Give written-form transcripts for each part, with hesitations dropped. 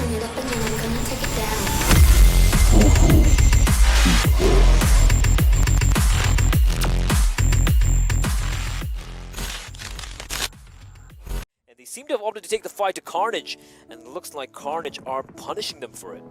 And they seem to have opted to take the fight to Carnage, and it looks like Carnage are punishing them for it.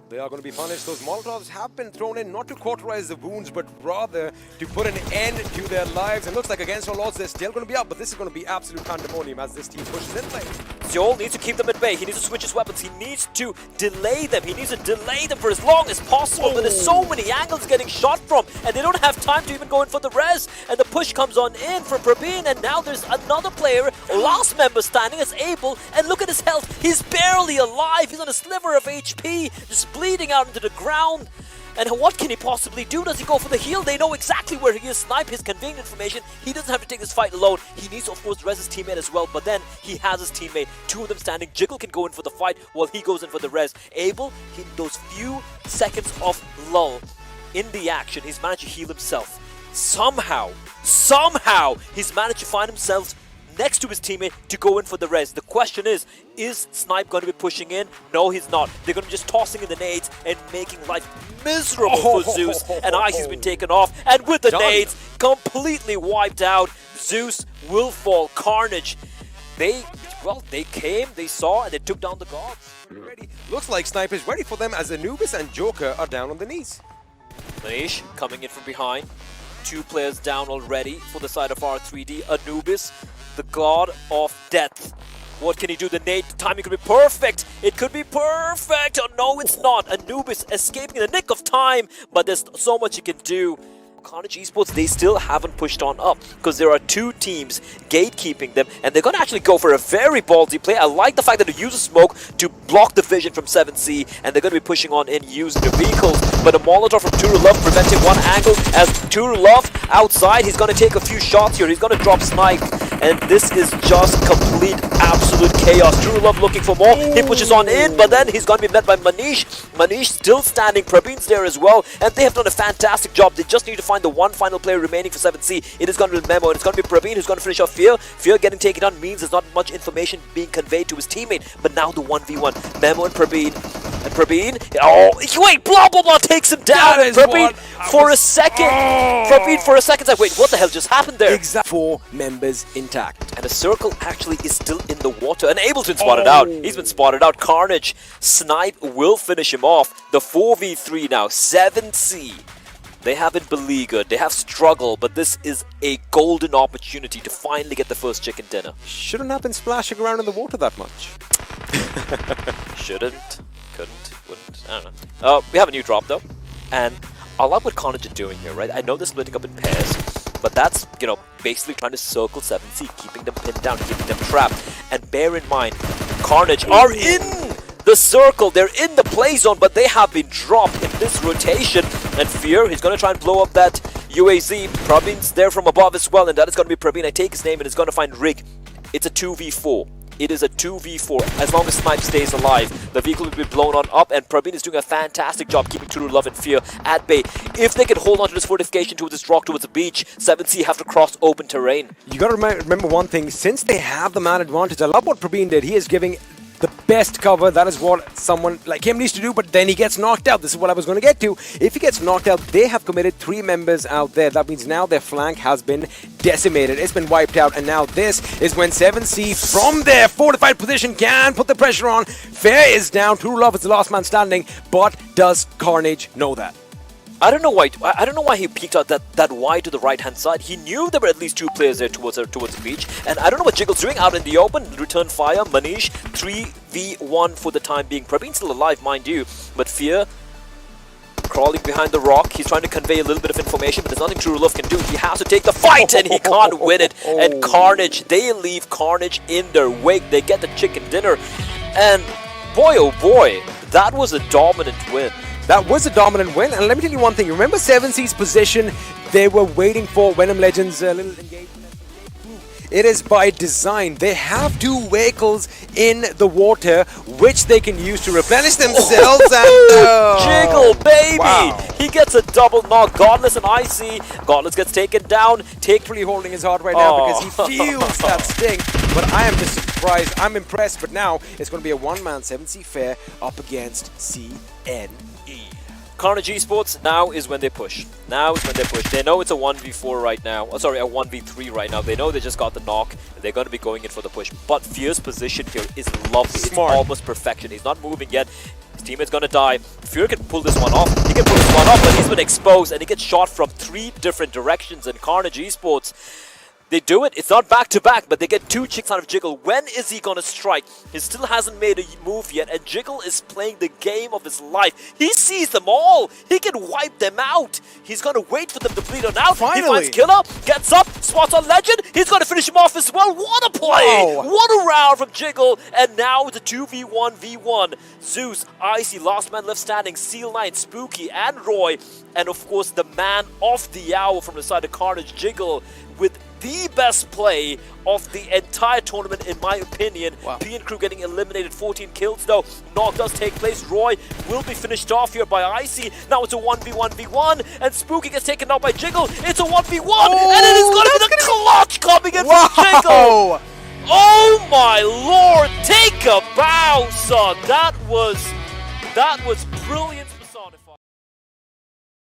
They are going to be punished. Those Molotovs have been thrown in not to cauterize the wounds, but rather to put an end to their lives. And looks like against all odds, they're still going to be up, but this is going to be absolute pandemonium as this team pushes in play. Joel needs to keep them at bay. He needs to switch his weapons. He needs to delay them. He needs to delay them for as long as possible. But there's so many angles getting shot from, and they don't have time to even go in for the res. And the push comes on in for Praveen, and now there's another player, last member standing as Abel, and look at his health. He's barely alive. He's on a sliver of HP, just bleeding out into the ground. And what can he possibly do? Does he go for the heal? They know exactly where he is. Snipe his convenient information. He doesn't have to take this fight alone. He needs to, of course, res his teammate as well. But then he has his teammate. Two of them standing. Jiggle can go in for the fight while he goes in for the res. Abel, in those few seconds of lull in the action, he's managed to heal himself. Somehow, he's managed to find himself next to his teammate to go in for the res. The question is Snipe going to be pushing in? No, he's not. They're going to be just tossing in the nades and making life miserable for Zeus. And Icy's been taken off. And with the nades completely wiped out, Zeus will fall. Carnage, they came, they saw, and they took down the gods. Ready. Looks like Snipe is ready for them as Anubis and Joker are down on the knees. Manish coming in from behind. Two players down already for the side of R3D. Anubis, the god of death. What can he do? The nade timing could be perfect. It could be perfect. Oh, no, it's not. Anubis escaping in the nick of time, but there's so much he can do. CARNAGE Esports, they still haven't pushed on up because there are two teams gatekeeping them, and they're going to actually go for a very ballsy play. I like the fact that they use a smoke to block the vision from 7C, and they're going to be pushing on in using the vehicles. But a Molotov from Turulov preventing one angle as Turulov outside. He's going to take a few shots here. He's going to drop Snipe, and this is just complete, absolute chaos. Turulov looking for more. He pushes on in, but then he's going to be met by Manish. Manish still standing. Praveen's there as well, and they have done a fantastic job. They just need to find the one final player remaining for 7C. It is going to be Memo, and it's going to be Praveen who's going to finish off Fear. Fear getting taken down means there's not much information being conveyed to his teammate, but now the 1v1. Memo and Praveen. And Praveen, oh, wait, blah, blah, blah, takes him down. Praveen for a second. Praveen for a second. Like, wait, what the hell just happened there? Exactly. 4 members intact. And the circle actually is still in the water. And Ableton's spotted out. He's been spotted out. Carnage. Snipe will finish him off. The 4v3 now. 7C. They haven't beleaguered, they have struggled, but this is a golden opportunity to finally get the first chicken dinner. Shouldn't have been splashing around in the water that much. Shouldn't, couldn't, wouldn't, I don't know. We have a new drop though, and I like what Carnage are doing here, right? I know they're splitting up in pairs, but that's, you know, basically trying to circle 7C, keeping them pinned down, keeping them trapped. And bear in mind, Carnage are in the circle, they're in the play zone, but they have been dropped in this rotation. And Fear, he's going to try and blow up that UAZ. Praveen's there from above as well, and that is going to be Praveen. I take his name, and it's going to find Rig. It's a 2v4. It is a 2v4. As long as Snipe stays alive, the vehicle will be blown on up, and Praveen is doing a fantastic job keeping Turulov and Fear at bay. If they can hold on to this fortification towards this rock, towards the beach, 7C have to cross open terrain. You got to remember one thing. Since they have the man advantage, I love what Praveen did. He is giving the best cover. That is what someone like him needs to do, but then he gets knocked out. This is what I was going to get to. If he gets knocked out, they have committed 3 members out there. That means now their flank has been decimated. It's been wiped out, and now this is when 7C from their fortified position can put the pressure on. Fair is down. Turulov is the last man standing, but does Carnage know that? I don't know why he peeked out that wide to the right hand side. He knew there were at least 2 players there towards the beach, and I don't know what Jiggle's doing out in the open. Return fire, Manish 3v1 for the time being. Praveen's still alive, mind you, but Fear crawling behind the rock. He's trying to convey a little bit of information, but there's nothing Turulov can do. He has to take the fight, and he can't win it. And Carnage, they leave Carnage in their wake. They get the chicken dinner, and boy oh boy, that was a dominant win. That was a dominant win, and let me tell you one thing. Remember 7C's position? They were waiting for Venom Legends' little engagement. It is by design. They have 2 vehicles in the water, which they can use to replenish themselves. And Jiggle, baby! Wow. He gets a double knock. Godless and Icy. Godless gets taken down. Take really holding his heart right now because he feels that sting. But I am just surprised. I'm impressed, but now it's going to be a one-man 7C fair up against CNE. CARNAGE ESPORTS, now is when they push. Now is when they push. They know it's a 1v4 right now. Oh, sorry, a 1v3 right now. They know they just got the knock. And they're going to be going in for the push. But Fear's position here is lovely. Smart. It's almost perfection. He's not moving yet. His teammate's going to die. Fear can pull this one off. He can pull this one off, but he's been exposed. And he gets shot from 3 different directions in CARNAGE ESPORTS. They do it. It's not back-to-back, but they get 2 chicks out of Jiggle. When is he going to strike? He still hasn't made a move yet, and Jiggle is playing the game of his life. He sees them all. He can wipe them out. He's going to wait for them to bleed on out. Finally. He finds Killer, gets up, spots on Legend. He's going to finish him off as well. What a play! Wow. What a round from Jiggle, and now it's a 2v1v1. Zeus, Icy, Last Man Left Standing, Seal Knight, Spooky, and Roy, and of course the man of the hour from the side of CARNAGE, Jiggle, with the best play of the entire tournament, in my opinion. Wow. P and crew getting eliminated, 14 kills though. Knock does take place. Roy will be finished off here by Icy. Now it's a 1v1v1, and Spooky gets taken out by Jiggle. It's a 1v1, and it is going to be the clutch coming in from Jiggle. Oh my lord, take a bow, son. That was brilliant.